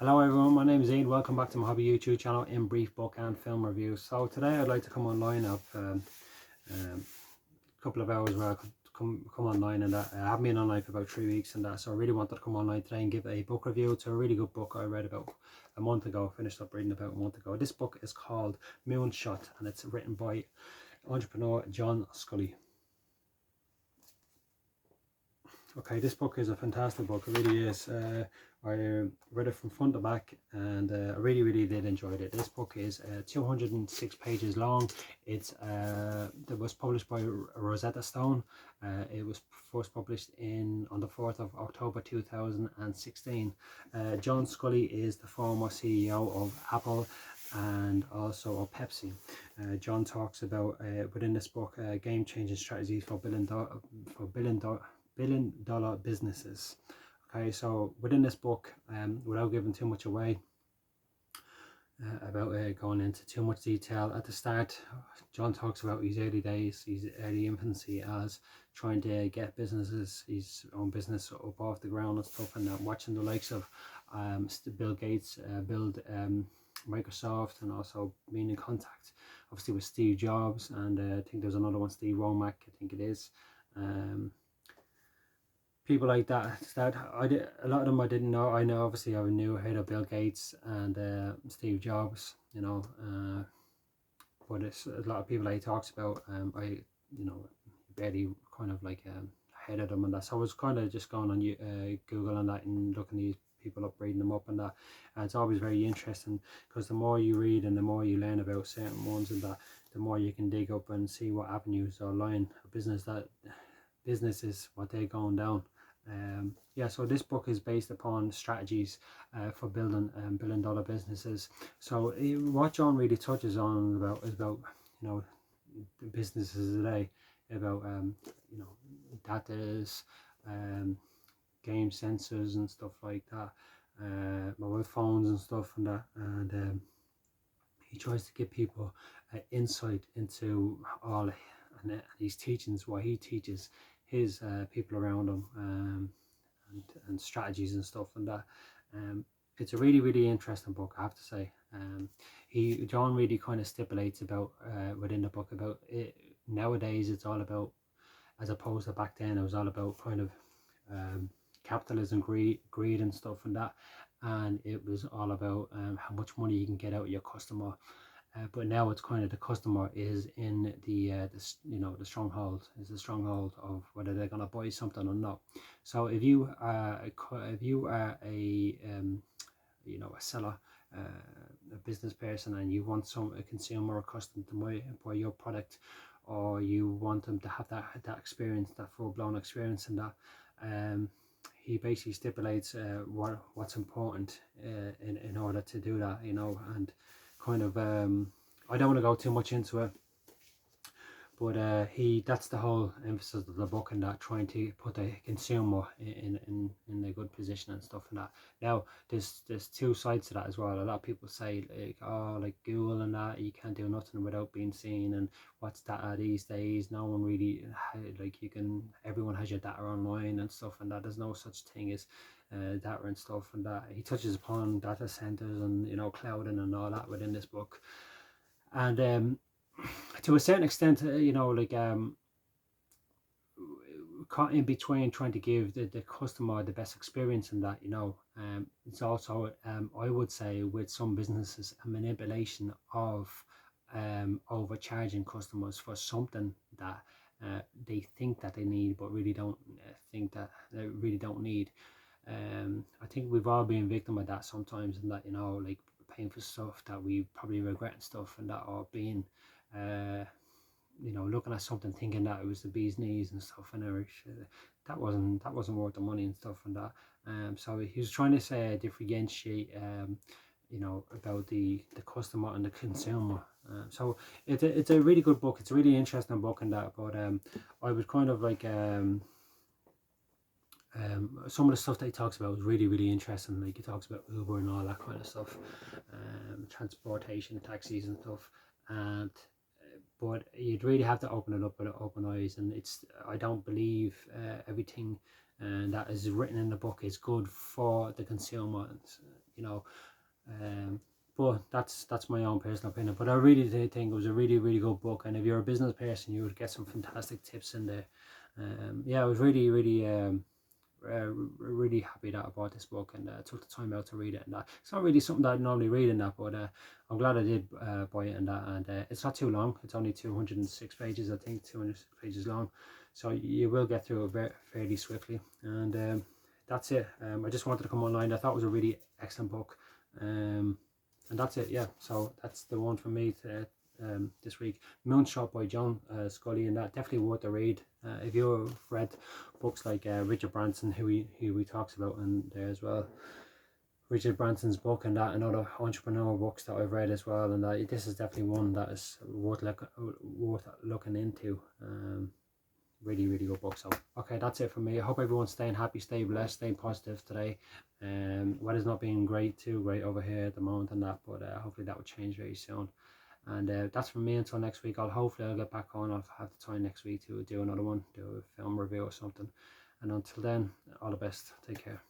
Hello everyone, my name is Ian. Welcome back to my hobby YouTube channel in brief book and film reviews. So today I'd like to come online of a couple of hours where I could come online, and that I haven't been online for about 3 weeks and that, so I really wanted to come online today and give a book review to a really good book I read about a month ago, finished up reading about a month ago. This book is called Moonshot and it's written by entrepreneur John Sculley. Okay, this book is a fantastic book, it really is. I read it from front to back and I really did enjoy it. This book is 206 pages long. It was published by Rosetta Stone. It was first published on the 4th of October 2016. John Sculley is the former CEO of Apple and also of Pepsi. John talks about within this book game-changing strategies for billion-dollar businesses. Okay, so within this book, without giving too much away about going into too much detail, at the start, John talks about his early days, his early infancy as trying to get his own business up off the ground and stuff, and watching the likes of Bill Gates build Microsoft, and also being in contact obviously with Steve Jobs, and I think there's another one, Steve Womack, I think it is. People like that a lot of them I didn't know. I know obviously I knew heard of Bill Gates and Steve Jobs, you know, but it's a lot of people that he talks about. I barely kind of like heard of them and that, so I was kind of just going on Google and that and looking these people up, reading them up and that, and it's always very interesting because the more you read and the more you learn about certain ones and that, the more you can dig up and see what avenues or line of businesses what they're going down. Yeah, so this book is based upon strategies for building billion-dollar businesses. So what John really touches on is about the businesses today, about data, game sensors and stuff like that, mobile phones and stuff and that, and he tries to give people insight into all and his teachings, what he teaches his people around him, and strategies and stuff and that. It's a really interesting book, I have to say. John really kind of stipulates about within the book about it. Nowadays it's all about, as opposed to back then, it was all about kind of capitalism, greed and stuff and that, and it was all about how much money you can get out of your customer. But now it's kind of the customer is in the stronghold, is the stronghold of whether they're going to buy something or not. So if you are a seller, a business person, and you want a consumer or customer to buy your product, or you want them to have that experience, that full-blown experience, and that he basically stipulates what's important in order to do that, and kind of I don't want to go too much into it, but that's the whole emphasis of the book, and that trying to put the consumer in a good position and stuff and that. Now there's two sides to that as well. A lot of people say like Google and that, you can't do nothing without being seen, and what's data these days? No one really everyone has your data online and stuff and that. There's no such thing as data and stuff and that. He touches upon data centers and clouding and all that within this book, and to a certain extent, caught in between trying to give the customer the best experience in that, it's also I would say with some businesses a manipulation of overcharging customers for something that they think that they need but really don't think that they really don't need. I think we've all been victim of that sometimes, and that like paying for stuff that we probably regret and stuff and that, or being looking at something thinking that it was the bee's knees and stuff, and that wasn't worth the money and stuff and that. So he was trying to say differentiate about the customer and the consumer. So it's a really good book. It's a really interesting book and that, but I would kind of like some of the stuff that he talks about is really interesting. Like he talks about Uber and all that kind of stuff, transportation, taxis and stuff, and but you'd really have to open it up with open eyes. And I don't believe everything that is written in the book is good for the consumer. you know. But that's my own personal opinion. But I really did think it was a really, really good book, and if you're a business person, you would get some fantastic tips in there. Yeah, I was really, really really happy that I bought this book and took the time out to read it. And that it's not really something that I normally read in that, but I'm glad I did buy it and that. And it's not too long. It's only 206 pages, I think, 206 pages long. So you will get through it fairly swiftly. And that's it. I just wanted to come online. I thought it was a really excellent book. And that's it. Yeah. So that's the one for me this week. Moonshot by John Sculley, and that definitely worth a read. If you've read books like Richard Branson, who he talks about in there as well, Richard Branson's book and that, and other entrepreneur books that I've read as well, and that this is definitely one that is worth looking into. Really, really good book. So okay, that's it for me. I hope everyone's staying happy, stay blessed, staying positive today. Weather's not being too great over here at the moment and that, but hopefully that will change very soon. And that's from me until next week. Hopefully I'll get back on. I'll have the time next week to do another one, do a film review or something. And until then, all the best. Take care.